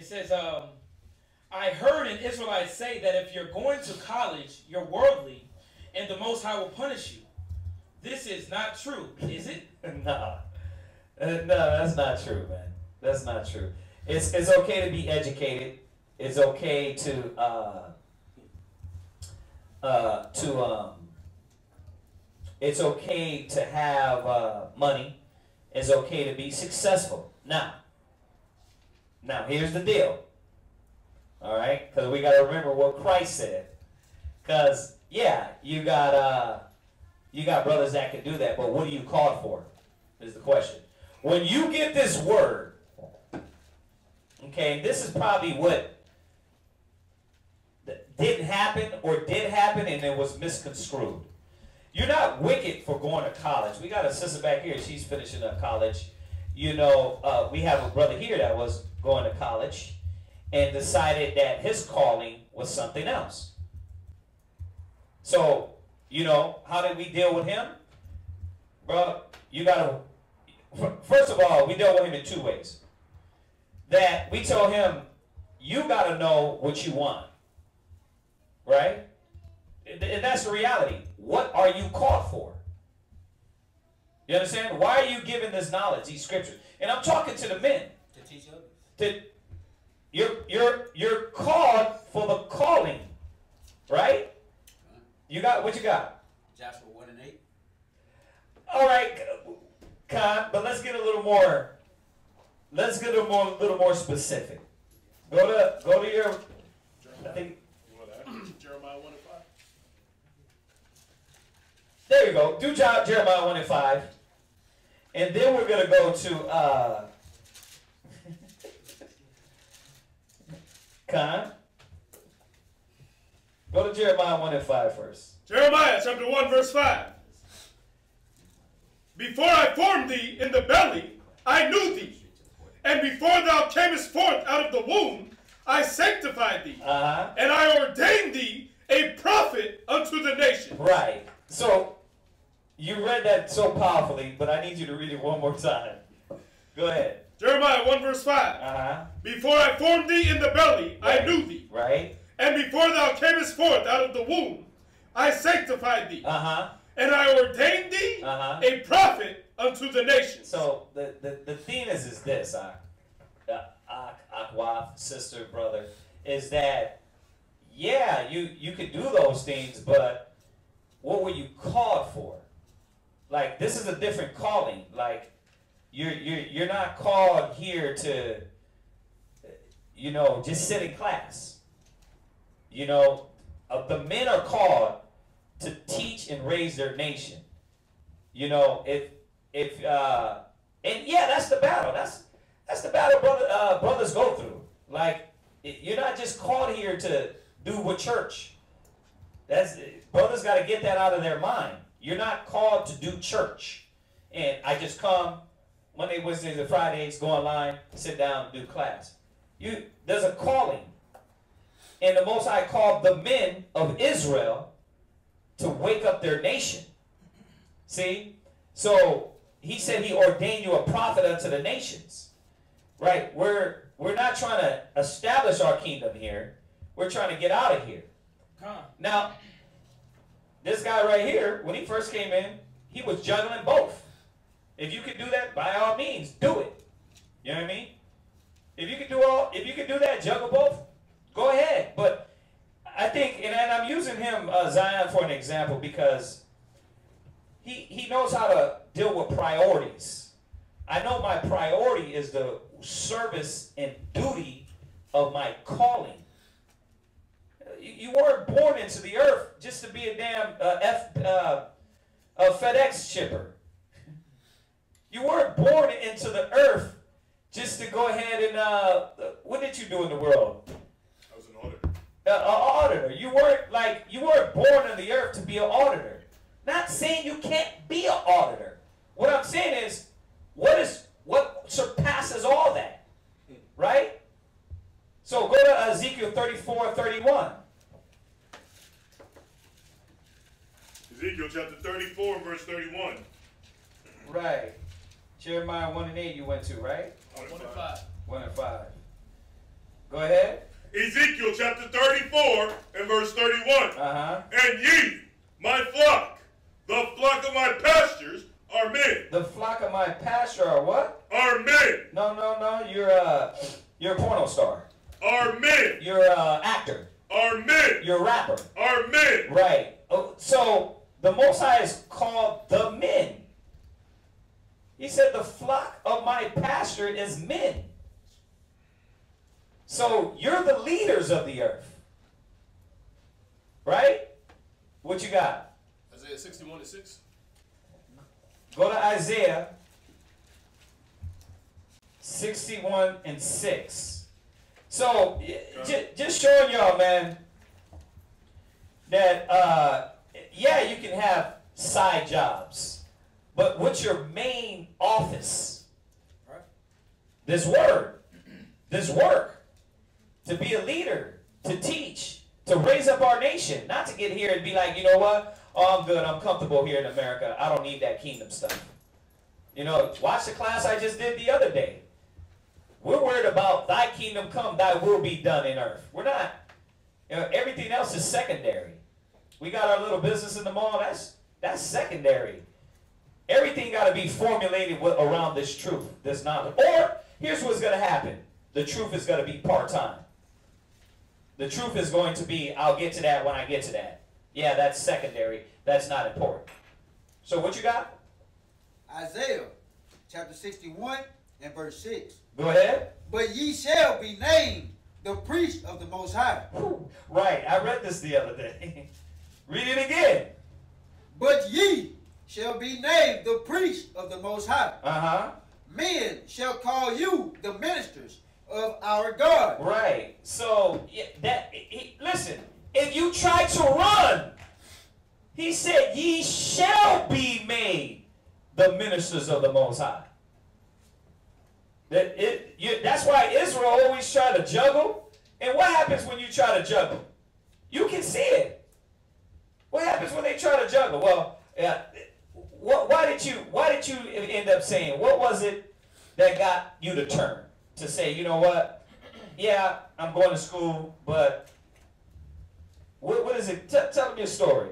It says, I heard an Israelite say that if you're going to college, you're worldly, and the Most High will punish you. This is not true, is it? No. No, that's not true, man. That's not true. It's okay to be educated. It's okay it's okay to have money. It's okay to be successful. Now here's the deal. All right, because we got to remember what Christ said. Because yeah, you got brothers that can do that, but what are you called for? Is the question. When you get this word, okay, this is probably what didn't happen or did happen and it was misconstrued. You're not wicked for going to college. We got a sister back here. She's finishing up college. You know, we have a brother here that was going to college and decided that his calling was something else. So, you know, how did we deal with him? Bro, you got to... First of all, we dealt with him in two ways. That we told him, you got to know what you want. Right? And that's the reality. What are you called for? You understand? Why are you giving this knowledge, these scriptures? And I'm talking to the men. To teach others. You're called for the calling. Right? You got what you got? Joshua 1 and 8. All right, Khan, but let's get a little more. Let's get a little more specific. Go to your. I think. Jeremiah 1 and 5. There you go. Do Jeremiah 1 and 5, and then we're gonna go to Khan. Go to Jeremiah 1 and 5 first. Jeremiah chapter 1 verse 5. Before I formed thee in the belly, I knew thee. And before thou camest forth out of the womb, I sanctified thee. And I ordained thee a prophet unto the nation. Right. So, you read that so powerfully, but I need you to read it one more time. Go ahead. Jeremiah 1 verse 5. Before I formed thee in the belly, right. I knew thee. Right. And before thou camest forth out of the womb, I sanctified thee. And I ordained thee a prophet unto the nations. So the theme is this, Aqua, sister, brother, is that, yeah, you could do those things, but what were you called for? Like, this is a different calling. Like, you're not called here to, you know, just sit in class. You know, the men are called to teach and raise their nation. You know, and yeah, that's the battle. That's the battle brothers go through. Like, you're not just called here to do with church. Brothers got to get that out of their mind. You're not called to do church. And I just come Monday, Wednesdays, and Fridays, go online, sit down, do class. There's a calling. And the Most High called the men of Israel to wake up their nation. See? So he said he ordained you a prophet unto the nations. Right? We're not trying to establish our kingdom here. We're trying to get out of here. Now, this guy right here, when he first came in, he was juggling both. If you could do that, by all means, do it. You know what I mean? If you could do that, juggle both, go ahead. But I think, and I'm using him, Zion, for an example because he knows how to deal with priorities. I know my priority is the service and duty of my calling. You weren't born into the earth just to be a damn FedEx shipper. You weren't born into the earth just to go ahead and, what did you do in the world? I was an auditor. An auditor. You weren't born on the earth to be an auditor. Not saying you can't be an auditor. What I'm saying is, what surpasses all that? Right? So go to Ezekiel 34:31. Ezekiel chapter 34, verse 31. Right. Jeremiah 1 and 8 you went to, right? 1 and 5. 1 and 5. Go ahead. Ezekiel chapter 34 and verse 31. And ye, my flock, the flock of my pastures, are men. The flock of my pasture are what? Are men. No. You're a porno star. Are men. You're a actor. Are men. You're a rapper. Are men. Right. So the Most High is called the men. He said the flock of my pasture is men. So you're the leaders of the earth. Right? What you got? Isaiah 61:6. Go to Isaiah 61:6. So just showing y'all, man, that yeah, you can have side jobs, but what's your main office? Right. This work, to be a leader, to teach, to raise up our nation, not to get here and be like, you know what? Oh, I'm good. I'm comfortable here in America. I don't need that kingdom stuff. You know, watch the class I just did the other day. We're worried about thy kingdom come, thy will be done in earth. We're not. You know, everything else is secondary. We got our little business in the mall. That's secondary. Everything got to be formulated around this truth, this knowledge. Or here's what's going to happen. The truth is going to be part-time. The truth is going to be, I'll get to that when I get to that. Yeah, that's secondary. That's not important. So what you got? Isaiah chapter 61 and verse 6. Go ahead. But ye shall be named the priest of the Most High. Right. I read this the other day. Read it again. But ye shall be named the priest of the Most High. Men shall call you the ministers of our God. Right. So, listen, if you try to run, he said, ye shall be made the ministers of the Most High. That's why Israel always try to juggle. And what happens when you try to juggle? You can see it. What happens when they try to juggle? Well, why did you end up saying, what was it that got you to turn? To say, you know what? Yeah, I'm going to school, but what is it? Tell me your story.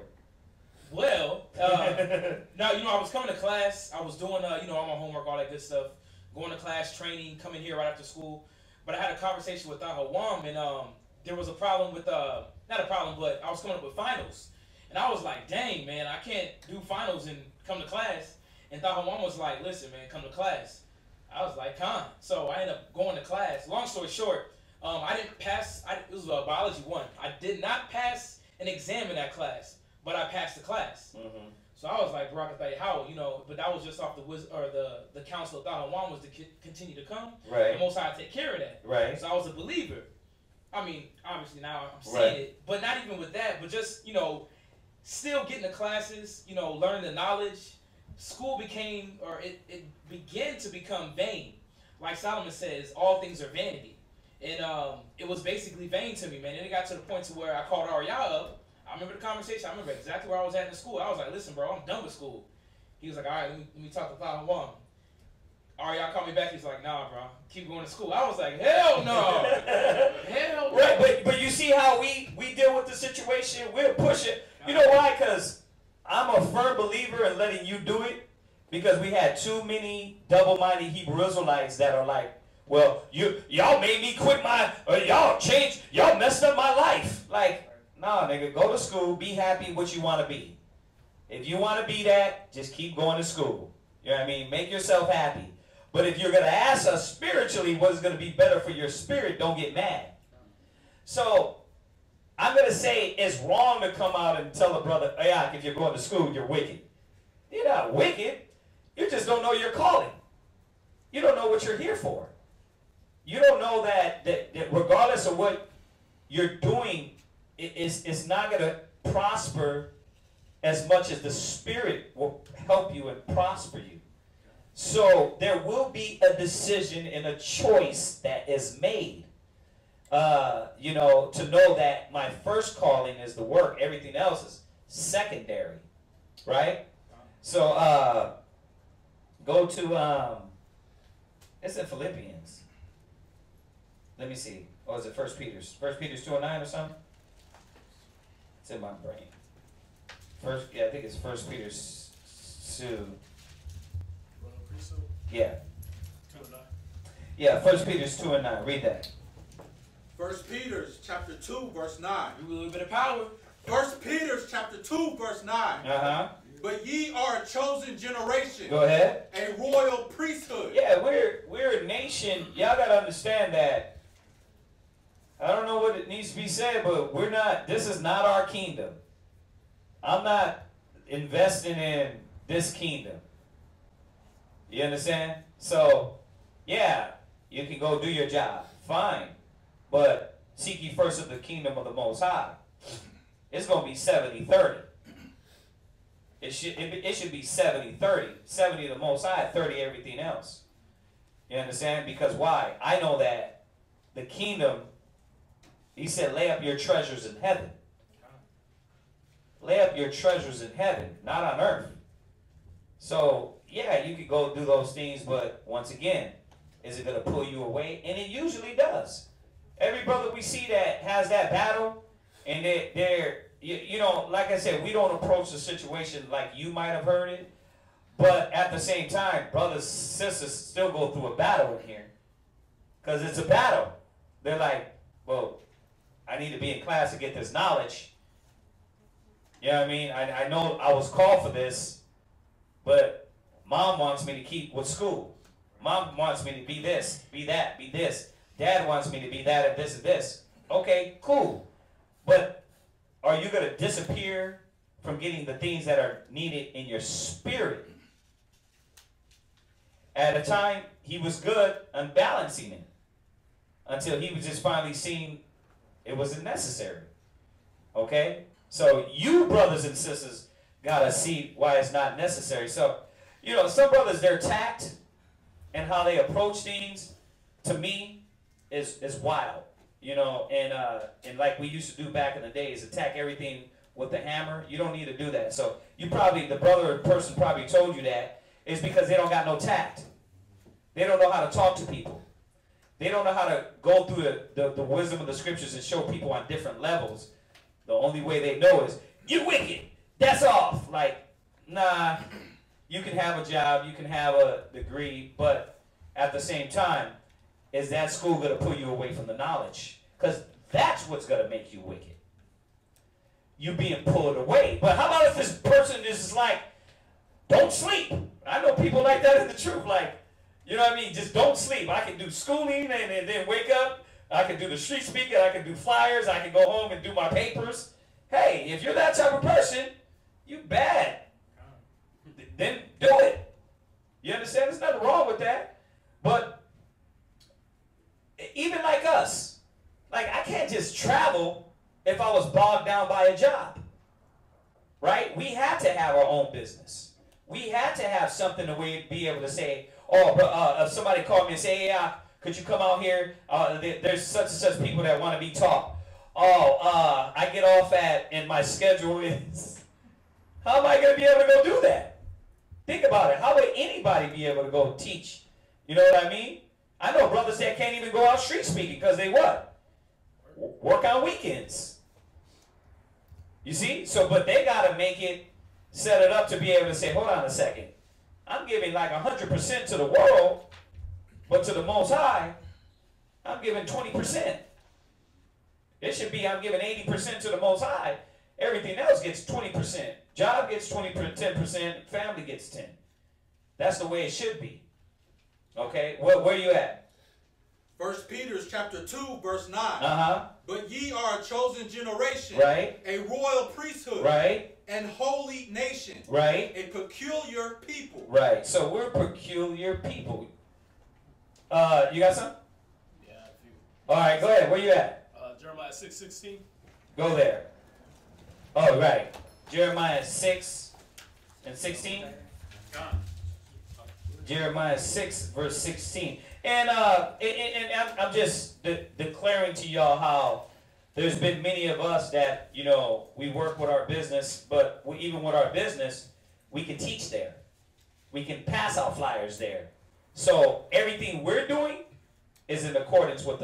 Well, now, I was coming to class. I was doing, all my homework, all that good stuff. Going to class, training, coming here right after school. But I had a conversation with Hawam, and there was a problem with, not a problem, but I was coming up with finals. And I was like, dang, man, I can't do finals and come to class. And Hawam was like, listen, man, come to class. I was like, con. So I ended up going to class. Long story short, I didn't pass. It was biology 1. I did not pass an exam in that class, but I passed the class. So I was like, bro, I can tell you how, but that was just off the counsel of Hawam was to continue to come. Right. And Most High take care of that. Right. So I was a believer. I mean, obviously now I'm seeing it, but not even with that, but just, still getting to classes, learning the knowledge. School became, or it began to become vain. Like Solomon says, all things are vanity. And it was basically vain to me, man. And it got to the point to where I called Arya up. I remember the conversation. I remember exactly where I was at in school. I was like, listen, bro, I'm done with school. He was like, all right, let me talk to Hawam. Arya called me back. He's like, nah, bro, keep going to school. I was like, hell no. Hell no. Right, but you see how we deal with the situation? We'll push it. You know why? Because I'm a firm believer in letting you do it, because we had too many double-minded Hebrew Israelites that are like, well, y'all made me quit y'all messed up my life. Like, nah, nigga, go to school, be happy what you want to be. If you want to be that, just keep going to school. You know what I mean? Make yourself happy. But if you're going to ask us spiritually what is going to be better for your spirit, don't get mad. So I'm going to say it's wrong to come out and tell a brother, hey, if you're going to school, you're wicked. You're not wicked. You just don't know your calling. You don't know what you're here for. You don't know that regardless of what you're doing, it's not going to prosper as much as the Spirit will help you and prosper you. So there will be a decision and a choice that is made. To know that my first calling is the work. Everything else is secondary. Right? So go to, it's in Philippians. let me see. Or is it 1 Peter's? 1 Peter's 2:9 or something? It's in my brain. I think it's 1 Peter's 2. Yeah. 2:9. Yeah, 1 Peter's 2:9. Read that. 1 Peter's chapter 2, verse 9. Give a little bit of power. 1 Peter's chapter 2, verse 9. Uh-huh. But ye are a chosen generation. Go ahead. A royal priesthood. Yeah, we're a nation. Y'all gotta understand that. I don't know what it needs to be said, but we're not. This is not our kingdom. I'm not investing in this kingdom. You understand? So, yeah, you can go do your job. Fine. But seek ye first of the kingdom of the Most High. It's going to be 70-30. It should be 70-30. 70 the Most High, 30 everything else. You understand? Because why? I know that the kingdom, he said, lay up your treasures in heaven. Lay up your treasures in heaven, not on earth. So, yeah, you could go do those things, but once again, is it going to pull you away? And it usually does. Every brother we see that has that battle, and they're you know, like I said, we don't approach the situation like you might have heard it, but at the same time, brothers, sisters still go through a battle in here, because it's a battle. They're like, well, I need to be in class to get this knowledge. You know what I mean? I know I was called for this, but mom wants me to keep with school. Mom wants me to be this, be that, be this. Dad wants me to be that and this and this. Okay, cool. But are you going to disappear from getting the things that are needed in your spirit? At a time, he was good on balancing it until he was just finally seeing it wasn't necessary. Okay? So you brothers and sisters got to see why it's not necessary. So, you know, some brothers, their tact and how they approach things, to me, is wild. You know, and like we used to do back in the days, attack everything with the hammer. You don't need to do that. So you probably, the brother or person probably told you that is because they don't got no tact. They don't know how to talk to people. They don't know how to go through the wisdom of the scriptures and show people on different levels. The only way they know is, you wicked, that's off. Like, nah, you can have a job, you can have a degree, but at the same time, is that school going to pull you away from the knowledge? Because that's what's going to make you wicked. You being pulled away. But how about if this person is just like, don't sleep? I know people like that in the truth. Like, you know what I mean? Just don't sleep. I can do schooling and then wake up. I can do the street speaking. I can do flyers. I can go home and do my papers. Hey, if you're that type of person, you bad. Then do it. You understand? There's nothing wrong with that. But even like us, like I can't just travel if I was bogged down by a job, right? We had to have our own business. We had to have something to be able to say, oh, if somebody called me and say, hey, could you come out here? There's such and such people that want to be taught. Oh, I get off and my schedule is, how am I going to be able to go do that? Think about it. How would anybody be able to go teach? You know what I mean? I know brothers that can't even go out street speaking because they what? Work on weekends. You see? So, but they got to make it, set it up to be able to say, hold on a second. I'm giving like 100% to the world, but to the Most High, I'm giving 20%. It should be I'm giving 80% to the Most High. Everything else gets 20%. Job gets 10%, family gets 10%. That's the way it should be. Okay, where you at? 1 Peter's chapter 2, verse 9. Uh-huh. But ye are a chosen generation, right? A royal priesthood, right? And holy nation, right? A peculiar people, right? So we're peculiar people. You got some? Yeah, a few. All right, go ahead. Where you at? Jeremiah 6:16. Go there. Oh, right. Jeremiah 6 and 16. Jeremiah 6, verse 16. And I'm just declaring to y'all how there's been many of us that, you know, we work with our business, but even with our business, we can teach there. We can pass out flyers there. So everything we're doing is in accordance with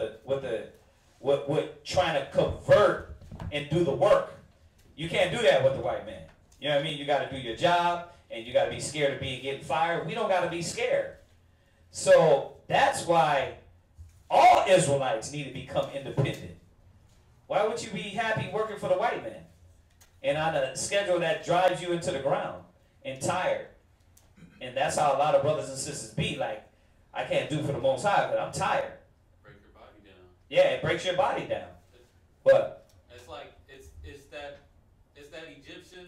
with trying to convert and do the work. You can't do that with the white man. You know what I mean? You got to do your job, and you got to be scared of getting fired. We don't got to be scared. So that's why all Israelites need to become independent. Why would you be happy working for the white man and on a schedule that drives you into the ground and tired? And that's how a lot of brothers and sisters be. Like, I can't do for the Most High, but I'm tired. Break your body down. Yeah, it breaks your body down. But it's like it's that Egyptian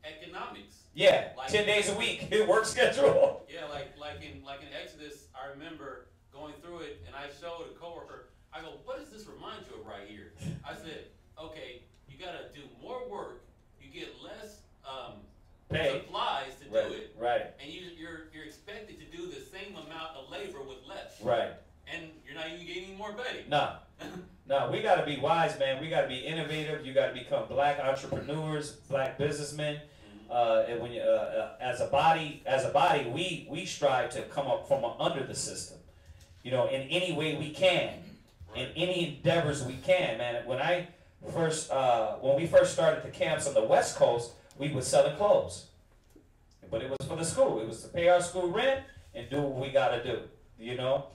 economics. Yeah, like, 10 days a week, work schedule. Yeah, like in Exodus, I remember going through it, and I showed a coworker. I go, what does this remind you of right here? I said, okay, you got to do more work. You get less supplies to do it. Right. And you're expected to do the same amount of labor with less. Right. And you're not even getting more pay. No. No, we got to be wise, man. We got to be innovative. You got to become black entrepreneurs, black businessmen. And when you, as a body, we strive to come up from under the system, you know, in any way we can, in any endeavors we can, man. When we first started the camps on the West Coast, we was selling clothes, but it was for the school. It was to pay our school rent and do what we got to do, you know.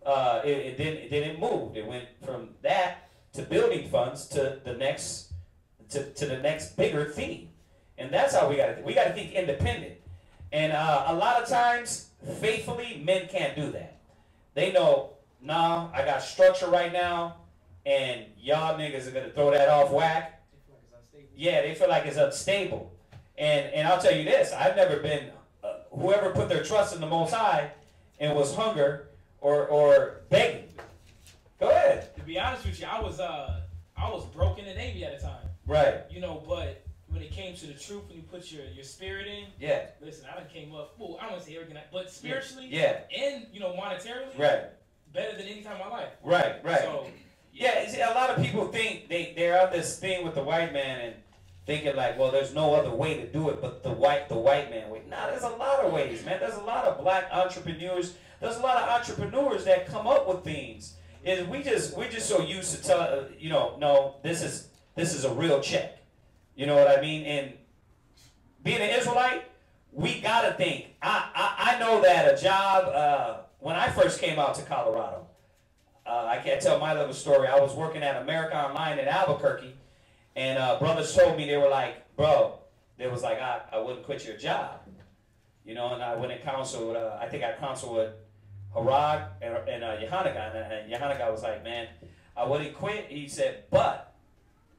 It moved. It went from that to building funds to the next bigger theme. And that's how we got to think independent. And a lot of times, faithfully, men can't do that. They know, nah, I got structure right now, and y'all niggas are going to throw that off whack. Yeah, they feel like it's unstable. And I'll tell you this, I've never been, whoever put their trust in the Most High and was hunger or begging. Go ahead. To be honest with you, I was broke in the Navy at the time. Right. You know, but when it came to the truth, when you put your spirit in, yeah. Listen, I done came up. Well, I don't want to say everything, but spiritually, yeah, and you know, monetarily, right, better than any time in my life. Right, right. So, yeah, see, a lot of people think they're on this thing with the white man and thinking like, well, there's no other way to do it but the white man way. Nah, there's a lot of ways, man. There's a lot of black entrepreneurs. There's a lot of entrepreneurs that come up with things. And we're just so used to tell, you know, no, this is a real check. You know what I mean? And being an Israelite, we gotta think. I know that a job, when I first came out to Colorado, I can't tell my little story. I was working at America Online in Albuquerque, and brothers told me, they were like, bro, they was like, I wouldn't quit your job. You know, and I went and counseled, I think I counseled with Harag and Yehanaga, and Yehanaga was like, man, I wouldn't quit. He said, but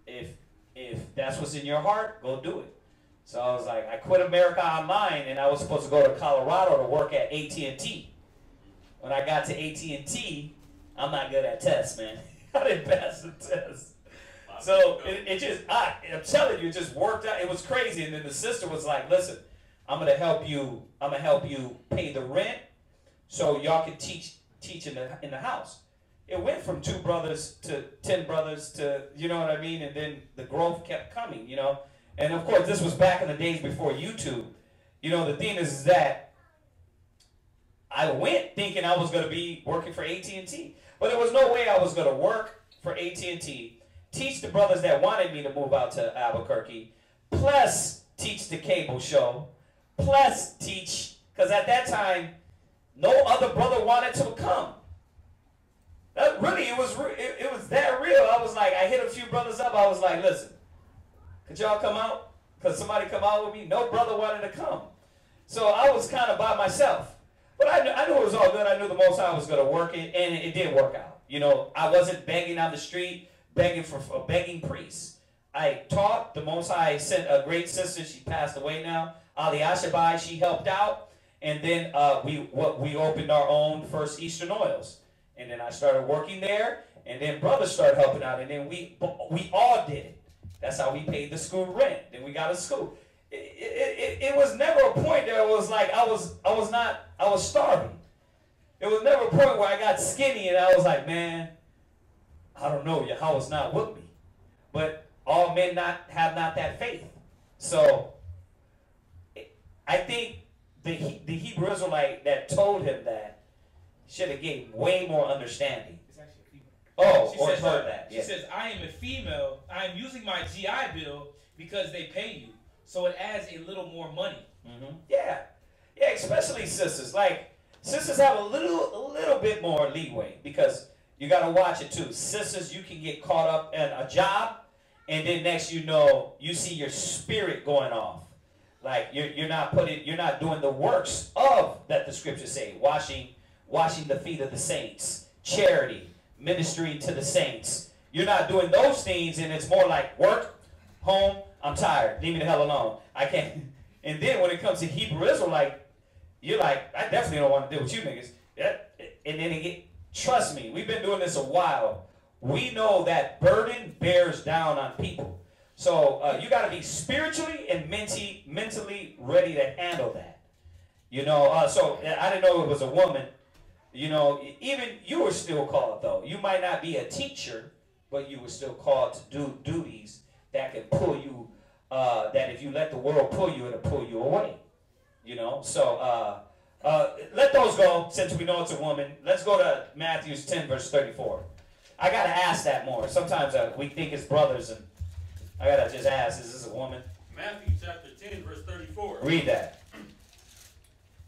if that's what's in your heart, go do it. So I was like, I quit America Online, and I was supposed to go to Colorado to work at AT&T. When I got to AT&T, I'm not good at tests, man. I didn't pass the test. So it just, I'm telling you, it just worked out. It was crazy. And then the sister was like, listen, I'm gonna help you pay the rent so y'all can teach in the house. It went from 2 brothers to 10 brothers to, you know what I mean? And then the growth kept coming, you know? And of course, this was back in the days before YouTube. You know, the thing is that I went thinking I was going to be working for AT&T. But there was no way I was going to work for AT&T, teach the brothers that wanted me to move out to Albuquerque, plus teach the cable show, plus teach, because at that time, no other brother wanted to come. Really, it was that real. I was like, I hit a few brothers up. I was like, listen, could y'all come out? Could somebody come out with me? No brother wanted to come. So I was kind of by myself. But I knew it was all good. I knew the Most High was going to work it, and it did work out. You know, I wasn't begging on the street, begging for begging priests. I taught. The Most High sent a great sister. She passed away now. Ali Ashabai, she helped out. And then we opened our own first Eastern Oils. And then I started working there, and then brothers started helping out, and then we all did it. That's how we paid the school rent. Then we got a school. It was never a point that it was like I was starving. It was never a point where I got skinny and I was like, man, I don't know, Yahweh's not with me. But all men have not that faith. So I think the Hebrew Israelite that told him that, should have gave way more understanding. It's actually a female. Oh, She or says, heard that. She says, I am a female. I am using my GI Bill because they pay you. So it adds a little more money. Mm-hmm. Yeah. Yeah, especially sisters. Like, sisters have a little bit more leeway because you got to watch it too. Sisters, you can get caught up in a job, and then next you know, you see your spirit going off. Like you're not doing the works of that the scriptures say, washing the feet of the saints, charity, ministering to the saints. You're not doing those things, and it's more like work, home, I'm tired, leave me the hell alone. I can't. And then when it comes to Hebrew Israelite, you're like, I definitely don't want to deal with you niggas. Yeah. And then trust me, we've been doing this a while. We know that burden bears down on people. So you got to be spiritually and mentally ready to handle that. You know, so I didn't know it was a woman. You know, even you were still called, though. You might not be a teacher, but you were still called to do duties that can pull you, that if you let the world pull you, it'll pull you away. You know, so let those go since we know it's a woman. Let's go to Matthew 10, verse 34. I got to ask that more. Sometimes we think it's brothers, and I got to just ask, is this a woman? Matthew chapter 10, verse 34. Read that.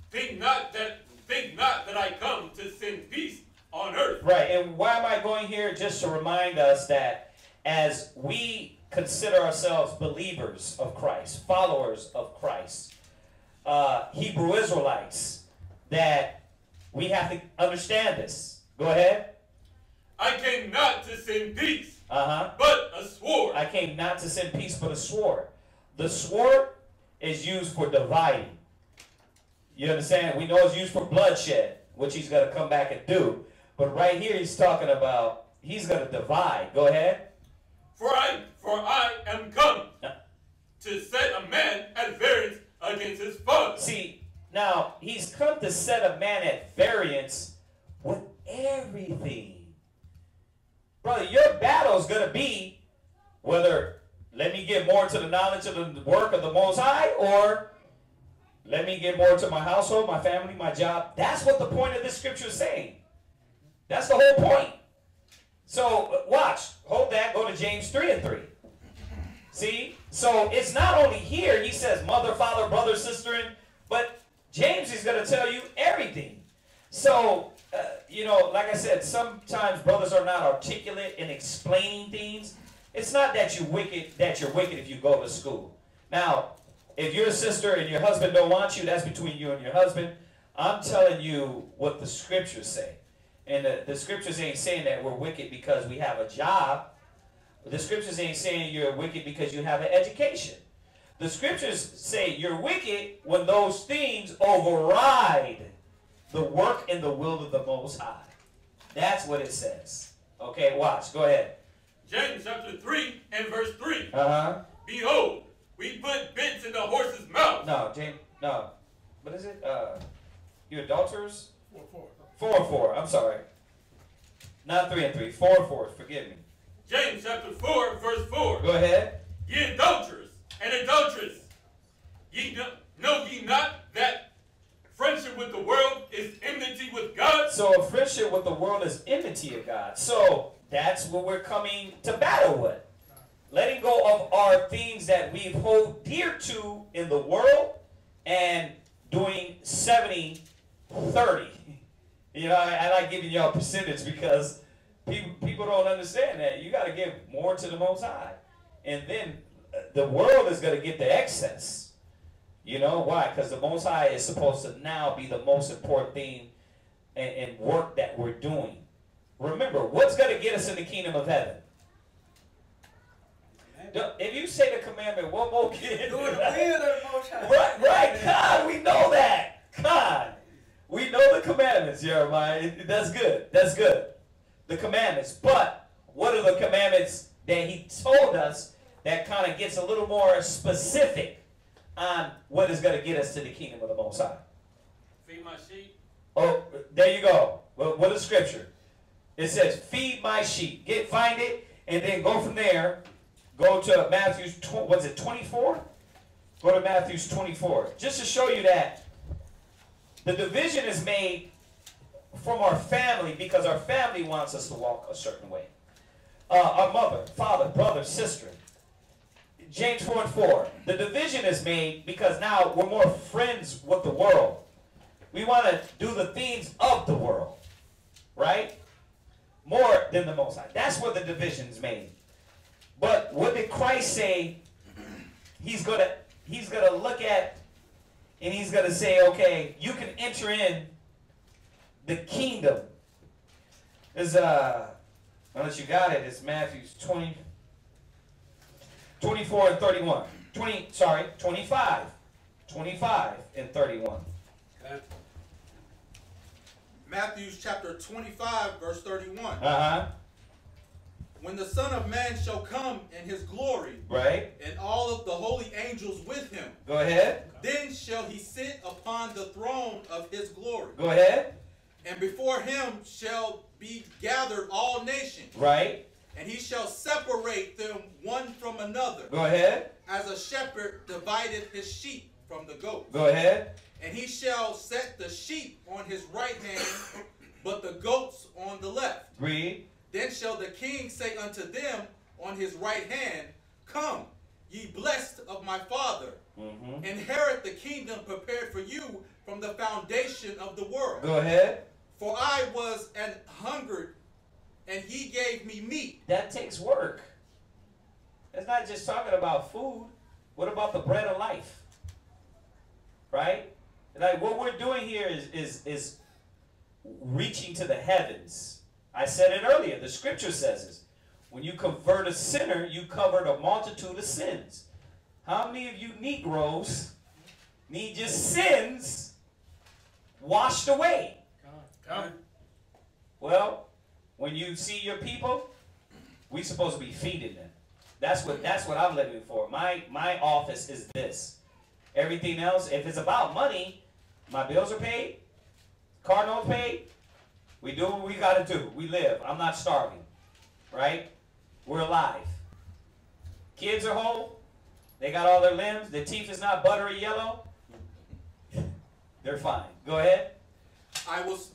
Think not that I come to send peace on earth. Right, and why am I going here? Just to remind us that as we consider ourselves believers of Christ, followers of Christ, Hebrew Israelites, that we have to understand this. Go ahead. I came not to send peace, but a sword. I came not to send peace, but a sword. The sword is used for dividing. You understand? We know it's used for bloodshed, which he's going to come back and do. But right here he's talking about he's going to divide. Go ahead. For I am come to set a man at variance against his father. See, now he's come to set a man at variance with everything. Brother, your battle is going to be whether let me get more to the knowledge of the work of the Most High, or let me get more to my household, my family, my job. That's what the point of this scripture is saying. That's the whole point. So watch, hold that, go to James 3 and 3. See? So it's not only here, he says mother, father, brother, sister, but James is going to tell you everything. So, you know, like I said, sometimes brothers are not articulate in explaining things. It's not that you're wicked if you go to school. Now, if you're a sister and your husband don't want you, that's between you and your husband. I'm telling you what the scriptures say. And the scriptures ain't saying that we're wicked because we have a job. The scriptures ain't saying you're wicked because you have an education. The scriptures say you're wicked when those things override the work and the will of the Most High. That's what it says. Okay, watch. Go ahead. James chapter 3 and verse 3. Behold, we put bits in the horse's mouth. No, James, no. What is it? You adulterers? 4:4. 4:4. I'm sorry. Not 3 and 3. 4:4. Forgive me. James chapter 4, verse 4. Go ahead. Ye adulterers and adulteress, know ye not that friendship with the world is enmity with God? So a friendship with the world is enmity of God. So that's what we're coming to battle with. Letting go of our things that we hold dear to in the world and doing 70-30. You know, I like giving y'all percentage because people don't understand that. You got to give more to the Most High. And then the world is going to get the excess. You know why? Because the Most High is supposed to now be the most important thing and work that we're doing. Remember, what's going to get us in the kingdom of heaven? If you say the commandment, what more can you do? Doing the will of the Most High. Right, God, we know that. God, we know the commandments, Jeremiah. That's good. That's good. The commandments. But what are the commandments that he told us that kind of gets a little more specific on what is going to get us to the kingdom of the Most High? Feed my sheep. Oh, there you go. Well, what is scripture? It says, feed my sheep. Find it, and then go from there. Go to Matthew's, 24? Go to Matthew's 24. Just to show you that the division is made from our family because our family wants us to walk a certain way. Our mother, father, brother, sister. James 4:4. The division is made because now we're more friends with the world. We want to do the things of the world, right? More than the Most High. That's where the division is made. But what did Christ say? He's gonna look at, and he's gonna say, okay, you can enter in the kingdom. Is unless you got it, it's Matthew 24 and 31. 25 and 31. Okay. Matthew chapter 25, verse 31. Uh-huh. When the Son of Man shall come in his glory, right, and all of the holy angels with him. Go ahead. Then shall he sit upon the throne of his glory. Go ahead. And before him shall be gathered all nations. Right. And he shall separate them one from another. Go ahead. As a shepherd divideth his sheep from the goats. Go ahead. And he shall set the sheep on his right hand, but the goats on the left. Read. Then shall the king say unto them on his right hand, Come, ye blessed of my Father, inherit the kingdom prepared for you from the foundation of the world. Go ahead. For I was an hungered, and ye gave me meat. That takes work. It's not just talking about food. What about the bread of life? Right? Like what we're doing here is reaching to the heavens. I said it earlier. The scripture says this. When you convert a sinner, you covered a multitude of sins. How many of you Negroes need your sins washed away? Come. Well, when you see your people, we're supposed to be feeding them. That's what I'm living for. My office is this. Everything else, if it's about money, my bills are paid, car notes paid. We do what we got to do. We live. I'm not starving, right? We're alive. Kids are whole. They got all their limbs. Their teeth is not buttery yellow. They're fine. Go ahead. I was,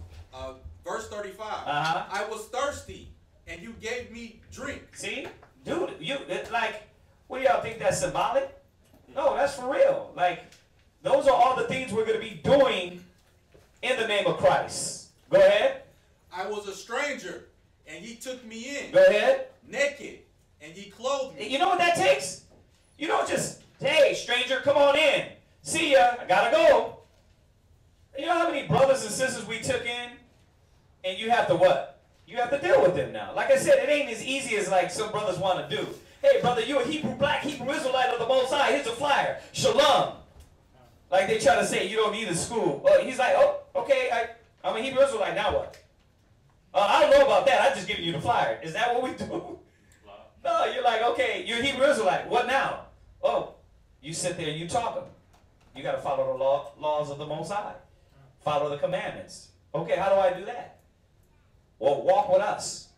verse 35. Uh-huh. I was thirsty, and you gave me drink. See? Dude, what do y'all think that's symbolic? No, that's for real. Like, those are all the things we're going to be doing in the name of Christ. Go ahead. I was a stranger, and ye took me in. Go ahead. Naked, and ye clothed me. You know what that takes? You don't just, hey, stranger, come on in. See ya. I got to go. You know how many brothers and sisters we took in? And you have to what? You have to deal with them now. Like I said, it ain't as easy as like some brothers want to do. Hey, brother, you a black Hebrew Israelite of the Most High. Here's a flyer. Shalom. Like they try to say, you don't need a school. He's like, oh, okay, I'm a Hebrew Israelite. Now what? I don't know about that. I'm just giving you the flyer. Is that what we do? No, you're like, okay, you're a Hebrew Israelite. What now? Oh, you sit there and you talk them. You got to follow the laws of the Most High. Follow the commandments. Okay, how do I do that? Well, walk with us.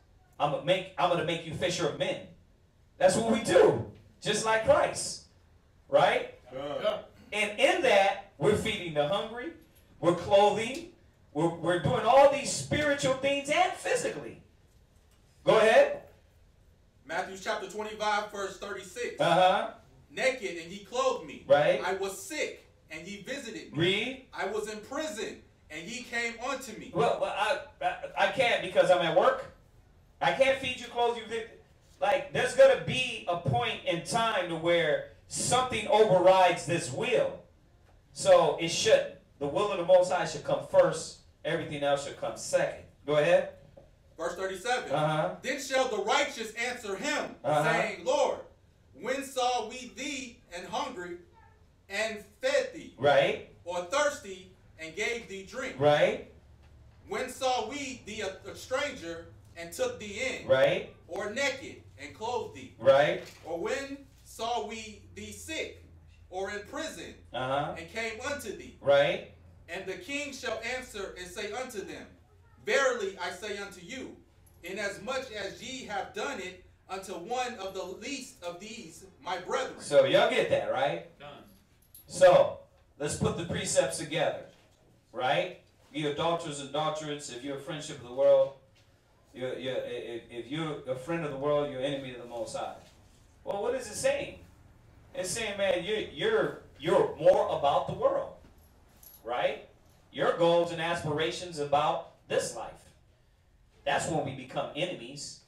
I'm going to make you fisher of men. That's what we do. Just like Christ. Right? Yeah. And in that, we're feeding the hungry. We're clothing. We're doing all these spiritual things and physically. Go ahead. Matthew chapter 25, verse 36. Uh-huh. Naked, and ye clothed me. Right. I was sick, and ye visited me. Read. I was in prison, and ye came unto me. Well, I can't because I'm at work. I can't feed you, clothe you. Like, there's going to be a point in time to where something overrides this will. So it shouldn't. The will of the Most High should come first. Everything else should come second. Go ahead. Verse 37. Uh-huh. Then shall the righteous answer him, saying, Lord, when saw we thee and hungry and fed thee? Right. Or thirsty and gave thee drink? Right. When saw we thee a stranger and took thee in? Right. Or naked and clothed thee? Right. Or when saw we thee sick or in prison and came unto thee? Right. And the king shall answer and say unto them, Verily I say unto you, inasmuch as ye have done it unto one of the least of these my brethren. So y'all get that, right? Done. So let's put the precepts together, right? You're adulterers and adulterers. If you're a friendship of the world, if you're a friend of the world, you're enemy of the Most High. Well, what is it saying? It's saying, man, you're more about the world, right? Your goals and aspirations about this life. That's when we become enemies.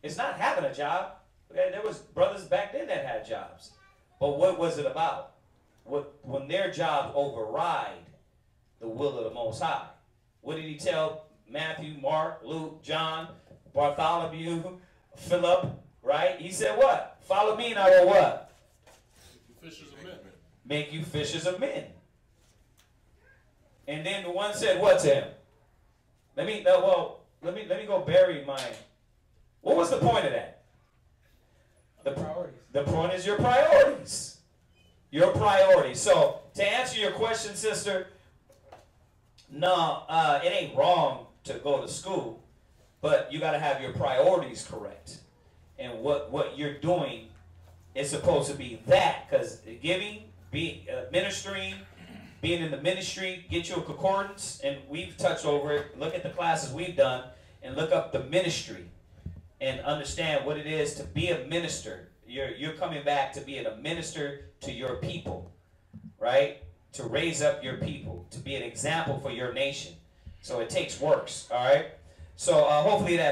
It's not having a job. There was brothers back then that had jobs. But what was it about? When their jobs override the will of the Most High. What did he tell Matthew, Mark, Luke, John, Bartholomew, Philip, right? He said what? Follow me and I will what? Make you fishers of men. Make you fishers of men. And then the one said what to him? Let me go bury my... What was the point of that? The point is your priorities. Your priorities. So, to answer your question, sister, no, it ain't wrong to go to school, but you got to have your priorities correct. And what you're doing is supposed to be that, because giving, ministering, being in the ministry, get you a concordance, and we've touched over it. Look at the classes we've done, and look up the ministry, and understand what it is to be a minister. You're coming back to being a minister to your people, right? To raise up your people, to be an example for your nation. So it takes works, all right? So hopefully that